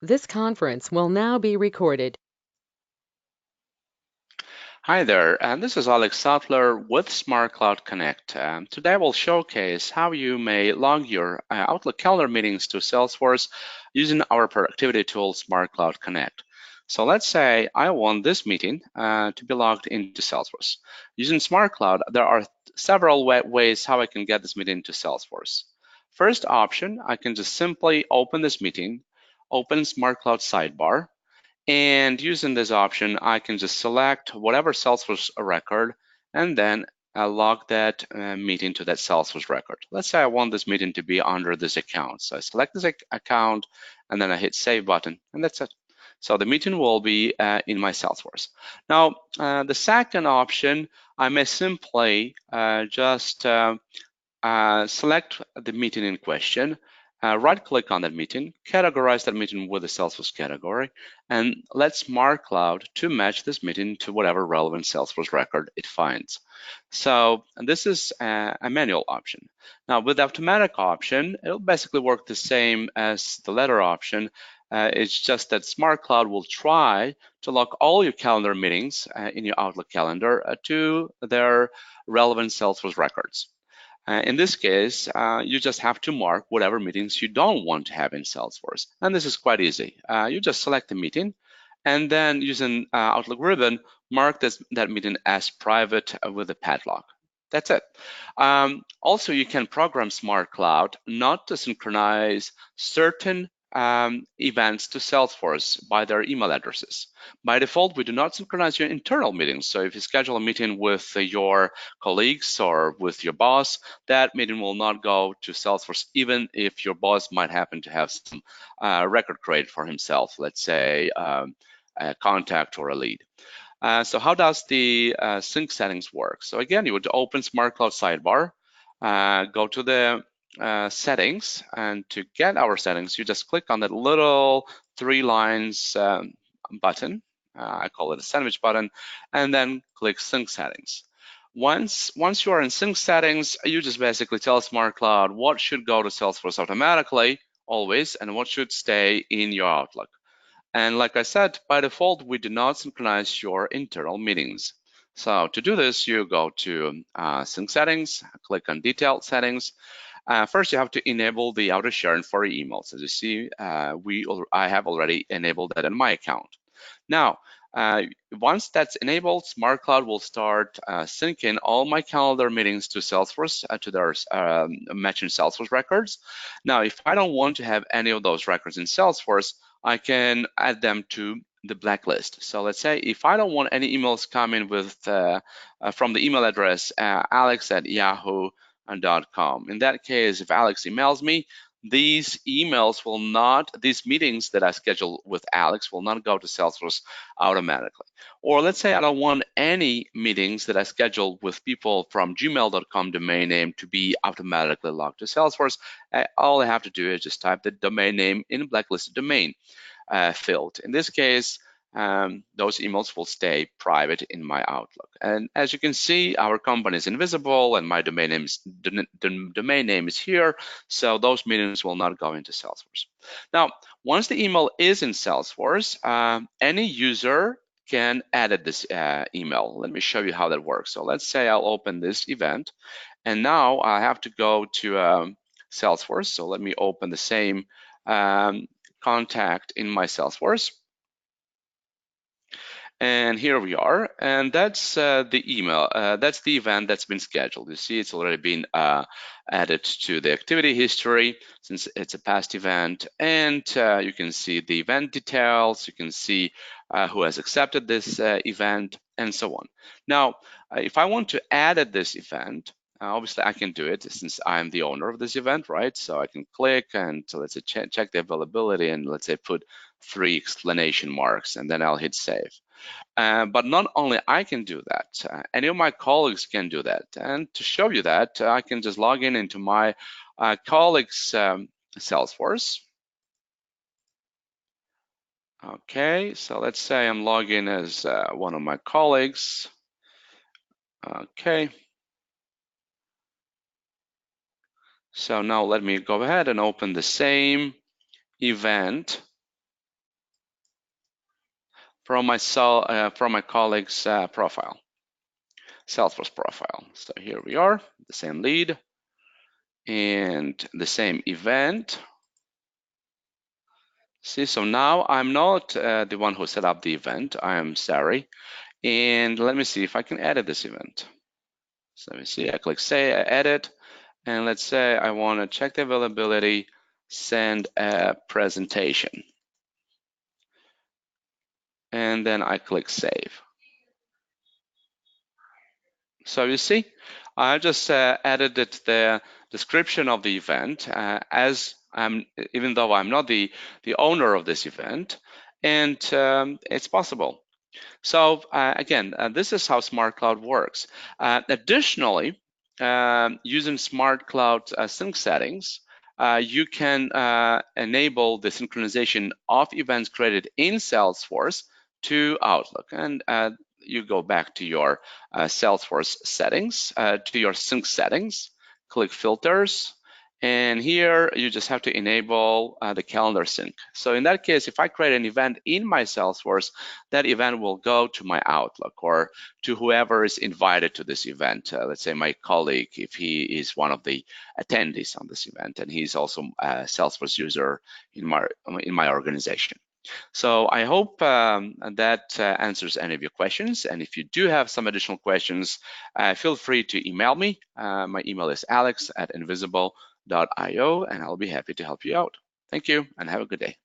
This conference will now be recorded. Hi there, and this is Alex Sattler with Smart Cloud Connect. Today we'll showcase how you may log your Outlook calendar meetings to Salesforce using our productivity tool, Smart Cloud Connect. So let's say I want this meeting to be logged into Salesforce. Using Smart Cloud, there are several ways how I can get this meeting to Salesforce. First option, I can just simply open this meeting, open Smart Cloud sidebar, and using this option, I can just select whatever Salesforce record and then log that meeting to that Salesforce record. Let's say I want this meeting to be under this account. So I select this account and then I hit Save button, and that's it. So the meeting will be in my Salesforce. Now, the second option, I may simply just select the meeting in question, right-click on that meeting, categorize that meeting with a Salesforce category, and let Smart Cloud to match this meeting to whatever relevant Salesforce record it finds. So this is a manual option. Now, with the automatic option, it'll basically work the same as the letter option. It's just that Smart Cloud will try to log all your calendar meetings in your Outlook calendar to their relevant Salesforce records. In this case, you just have to mark whatever meetings you don't want to have in Salesforce. And this is quite easy. You just select the meeting, and then using Outlook ribbon, mark that meeting as private with a padlock. That's it. Also, you can program Smart Cloud not to synchronize certain events to Salesforce by their email addresses. By default, we do not synchronize your internal meetings. So if you schedule a meeting with your colleagues or with your boss, that meeting will not go to Salesforce, even if your boss might happen to have some record created for himself, let's say a contact or a lead. So how does the sync settings work? So again, you would open Smart Cloud sidebar, go to the settings, and to get our settings, you just click on that little 3 lines button. I call it a sandwich button, and then click Sync Settings. Once you are in Sync Settings, you just basically tell Smart Cloud what should go to Salesforce automatically, always, and what should stay in your Outlook. And like I said, by default, we do not synchronize your internal meetings. So to do this, you go to Sync Settings, click on Detailed Settings. First, you have to enable the auto sharing for your emails. As you see, I have already enabled that in my account. Now, once that's enabled, Smart Cloud will start syncing all my calendar meetings to Salesforce, to their matching Salesforce records. Now, if I don't want to have any of those records in Salesforce, I can add them to the blacklist. So let's say if I don't want any emails coming with from the email address alex@yahoo.com. In that case, if Alex emails me, these meetings that I schedule with Alex will not go to Salesforce automatically. Or let's say I don't want any meetings that I schedule with people from gmail.com domain name to be automatically logged to Salesforce. All I have to do is just type the domain name in blacklisted domain field. In this case, those emails will stay private in my Outlook. And as you can see, our company is invisible and my domain name is here, so those meetings will not go into Salesforce. Now, once the email is in Salesforce, any user can edit this email. Let me show you how that works. So let's say I'll open this event, and now I have to go to Salesforce. So let me open the same contact in my Salesforce. And here we are, and that's the email. That's the event that's been scheduled. You see, it's already been added to the activity history since it's a past event, and you can see the event details. You can see who has accepted this event, and so on. Now, if I want to edit this event, obviously I can do it since I'm the owner of this event, right? So I can click and so let's say check the availability and let's say put 3 exclamation marks, and then I'll hit save. But not only I can do that, any of my colleagues can do that. And to show you that, I can just log in into my colleagues' Salesforce. Okay, so let's say I'm logging as one of my colleagues. Okay. So now let me go ahead and open the same event from my colleague's profile, Salesforce profile. So here we are, the same lead and the same event. See, so now I'm not the one who set up the event. I am Sari. And let me see if I can edit this event. So let me see, I click say, I edit, and let's say I want to check the availability, send a presentation. And then I click save. So you see, I just edited the description of the event even though I'm not the owner of this event, and it's possible. So again, this is how Smart Cloud works. Additionally, using Smart Cloud sync settings, you can enable the synchronization of events created in Salesforce to Outlook. And you go back to your Salesforce settings, to your sync settings, click filters, and here you just have to enable the calendar sync. So in that case, if I create an event in my Salesforce, that event will go to my Outlook or to whoever is invited to this event. Let's say my colleague, if he is one of the attendees on this event, and he's also a Salesforce user in my organization. So I hope that answers any of your questions. And if you do have some additional questions, feel free to email me. My email is alex@invisible.io, and I'll be happy to help you out. Thank you, and have a good day.